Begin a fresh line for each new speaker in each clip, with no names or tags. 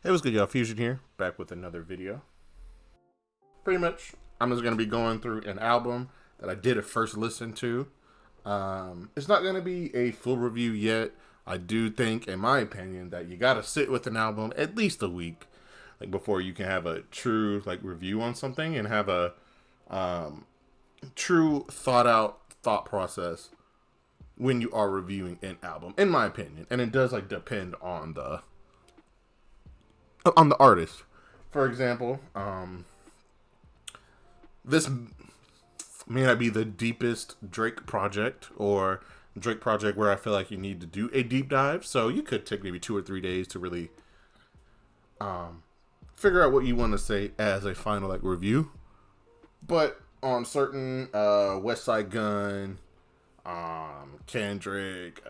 Hey, what's good, y'all? Fusion here, back with another video. Pretty much, I'm just going to be going through an album that I did a first listen to. It's not going to be a full review yet. I do think, in my opinion, that you got to sit with an album at least a week, like before you can have a true review on something and have a true thought process when you are reviewing an album, in my opinion. And it does depend on the artist. For example, this may not be the deepest Drake project or Drake project where I feel like you need to do a deep dive. So you could take maybe 2 or 3 days to really figure out what you want to say as a final review. But on certain West Side Gun, Kendrick,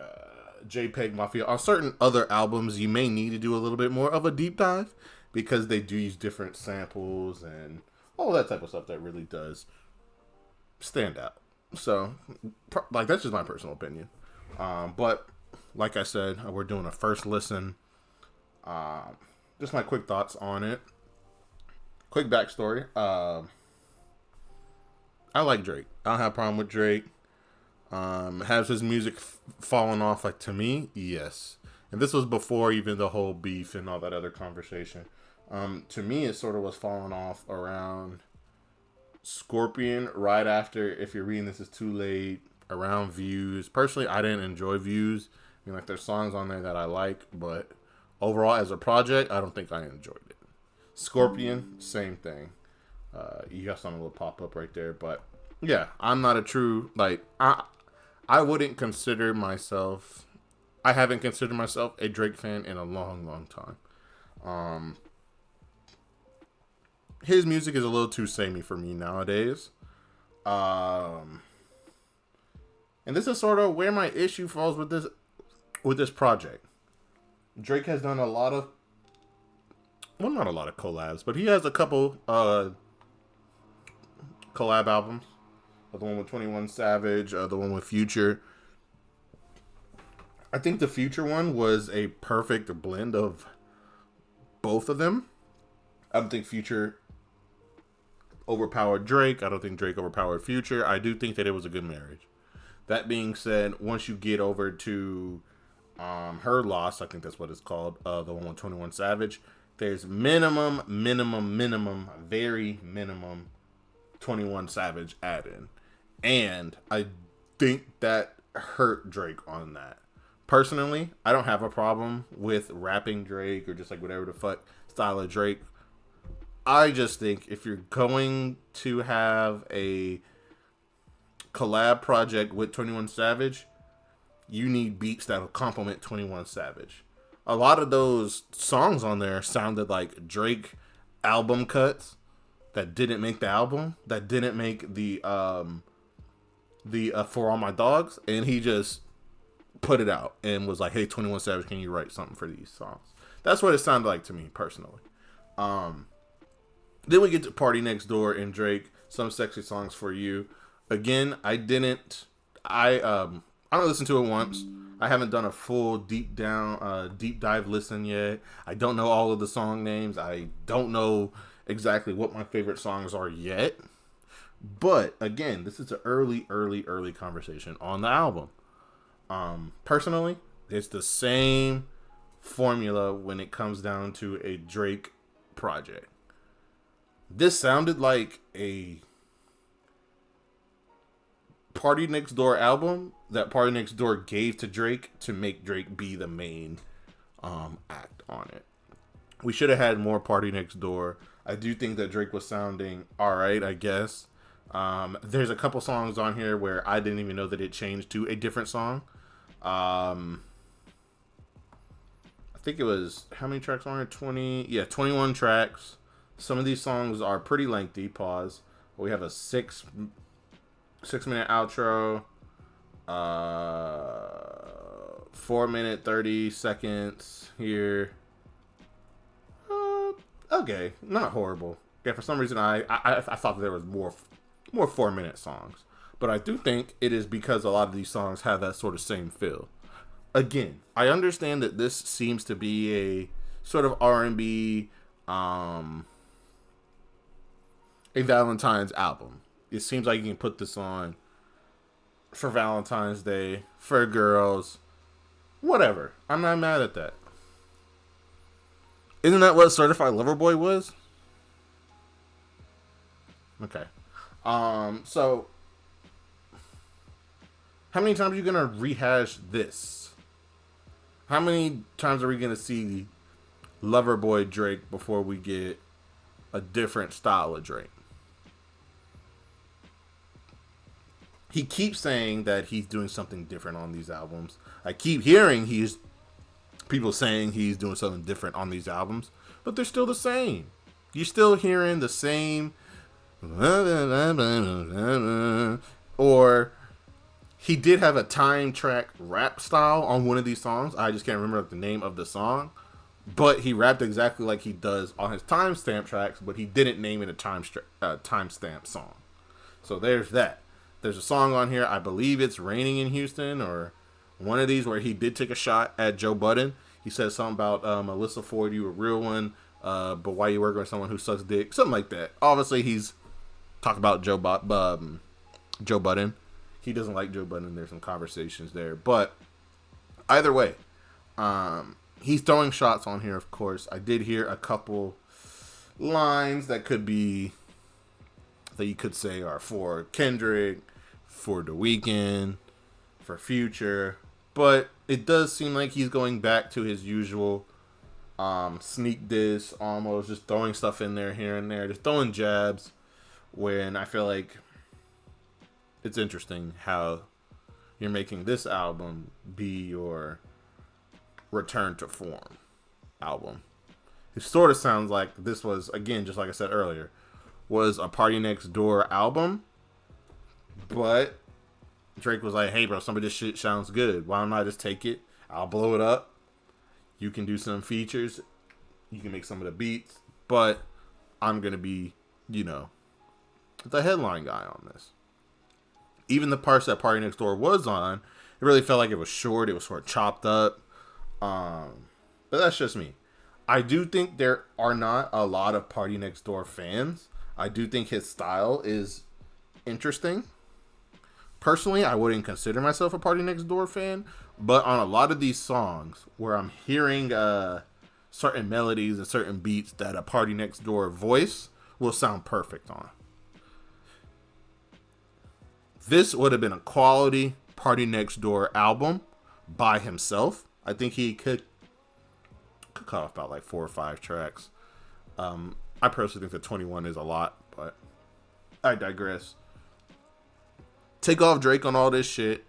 JPEG Mafia, on certain other albums, you may need to do a little bit more of a deep dive because they do use different samples and all that type of stuff that really does stand out. So, that's just my personal opinion. But, like I said, we're doing a first listen. Just my quick thoughts on it. Quick backstory. I like Drake. I don't have a problem with Drake. Has his music fallen off? To me, yes. And this was before even the whole beef and all that other conversation. To me, it sort of was falling off around Scorpion, right after If You're Reading This Is Too Late, around Views. Personally, I didn't enjoy Views. I mean, there's songs on there that I like, but overall, as a project, I don't think I enjoyed it. Scorpion, same thing. You got something will pop up right there, but yeah, I'm not a true, I wouldn't consider myself, I haven't considered myself a Drake fan in a long, long time. His music is a little too samey for me nowadays. And this is sort of where my issue falls with this project. Drake has done a lot of, well, not a lot of collabs, but he has a couple collab albums. The one with 21 Savage, the one with Future. I think the Future one was a perfect blend of both of them. I don't think Future overpowered Drake. I don't think Drake overpowered Future. I do think that it was a good marriage. That being said, once you get over to Her Loss, I think that's what it's called, the one with 21 Savage, there's minimum, very minimum 21 Savage add-in. And I think that hurt Drake on that. Personally, I don't have a problem with rapping Drake or just whatever the fuck style of Drake. I just think if you're going to have a collab project with 21 Savage, you need beats that'll complement 21 Savage. A lot of those songs on there sounded like Drake album cuts that didn't make the album, that didn't make the For All My Dogs, and he just put it out and was like, hey, 21 Savage, can you write something for these songs? That's what it sounded like to me personally. Then we get to Party Next Door and Drake, Some Sexy Songs for You. Again, I only listened to it once. I haven't done a full deep dive listen yet. I don't know all of the song names. I don't know exactly what my favorite songs are yet. But again, this is an early conversation on the album. Personally, it's the same formula when it comes down to a Drake project. This sounded like a Party Next Door album that Party Next Door gave to Drake to make Drake be the main act on it. We should have had more Party Next Door. I do think that Drake was sounding alright, I guess. There's a couple songs on here where I didn't even know that it changed to a different song. I think it was, how many tracks on here? 21 tracks. Some of these songs are pretty lengthy. Pause. We have a 6-minute outro. 4-minute 30 seconds here. Okay, not horrible. Yeah, for some reason I thought that there was more 4-minute songs, but I do think it is because a lot of these songs have that sort of same feel. Again, I understand that this seems to be a sort of R&B, a Valentine's album. It seems like you can put this on for Valentine's Day, for girls, whatever. I'm not mad at that. Isn't that what Certified Lover Boy was? Okay. So how many times are you gonna rehash this? How many times are we gonna see Loverboy Drake before we get a different style of Drake? He keeps saying that he's doing something different on these albums. I keep hearing people saying he's doing something different on these albums, but they're still the same. You're still hearing the same, or he did have a time track rap style on one of these songs. I just can't remember the name of the song, but he rapped exactly like he does on his timestamp tracks, but he didn't name it a timestamp song. So there's that. There's a song on here, I believe it's Raining in Houston, or one of these, where he did take a shot at Joe Budden. He says something about Melissa Ford, you a real one, but why you working with someone who sucks dick? Something like that. Obviously, he's talking about Joe Budden. He doesn't like Joe Budden. There's some conversations there. But either way, he's throwing shots on here, of course. I did hear a couple lines that you could say are for Kendrick, for The Weeknd, for Future. But it does seem like he's going back to his usual sneak diss, almost just throwing stuff in there here and there, just throwing jabs, when I feel like it's interesting how you're making this album be your return to form album. It sort of sounds like this was, again, just like I said earlier, was a PARTYNEXTDOOR album, but Drake was like, hey bro, some of this shit sounds good. Why don't I just take it? I'll blow it up. You can do some features. You can make some of the beats, but I'm going to be, the headline guy on this. Even the parts that PARTYNEXTDOOR was on, it really felt like it was short. It was sort of chopped up. But that's just me. I do think there are not a lot of PARTYNEXTDOOR fans. I do think his style is interesting. Personally, I wouldn't consider myself a PARTYNEXTDOOR fan, but on a lot of these songs where I'm hearing certain melodies and certain beats that a PARTYNEXTDOOR voice will sound perfect on. This would have been a quality PARTYNEXTDOOR album by himself. I think he could cut off about like 4 or 5 tracks. I personally think that 21 is a lot, but I digress. Take off Drake on all this shit.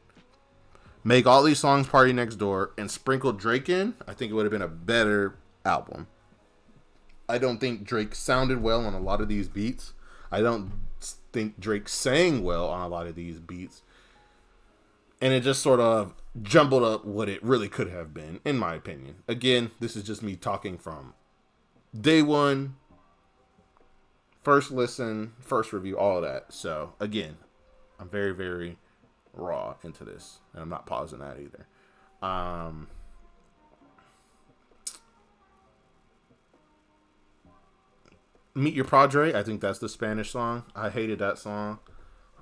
Make all these songs PARTYNEXTDOOR and sprinkle Drake in. I think it would have been a better album. I don't think Drake sounded well on a lot of these beats. I don't think Drake sang well on a lot of these beats. And it just sort of jumbled up what it really could have been, in my opinion. Again, this is just me talking from day one, first listen, first review, all of that. So, again, I'm very, very raw into this. And I'm not pausing that either. Meet Your Padre, I think that's the Spanish song. I hated that song.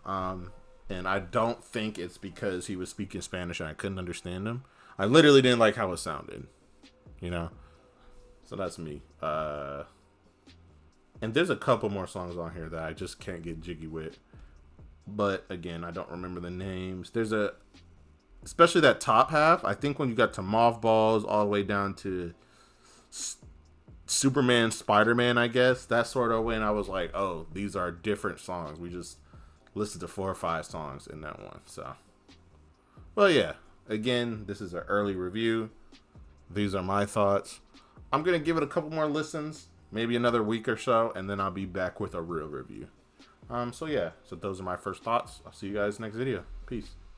And I don't think it's because he was speaking Spanish and I couldn't understand him. I literally didn't like how it sounded. So that's me. And there's a couple more songs on here that I just can't get jiggy with. But again, I don't remember the names. There's especially that top half. I think when you got to Mothballs all the way down to Superman, Spider-Man, I guess. That's sort of when I was like, oh, these are different songs. We just listened to 4 or 5 songs in that one. So, well, yeah. Again, this is an early review. These are my thoughts. I'm going to give it a couple more listens, maybe another week or so, and then I'll be back with a real review. So yeah, so those are my first thoughts. I'll see you guys next video. Peace.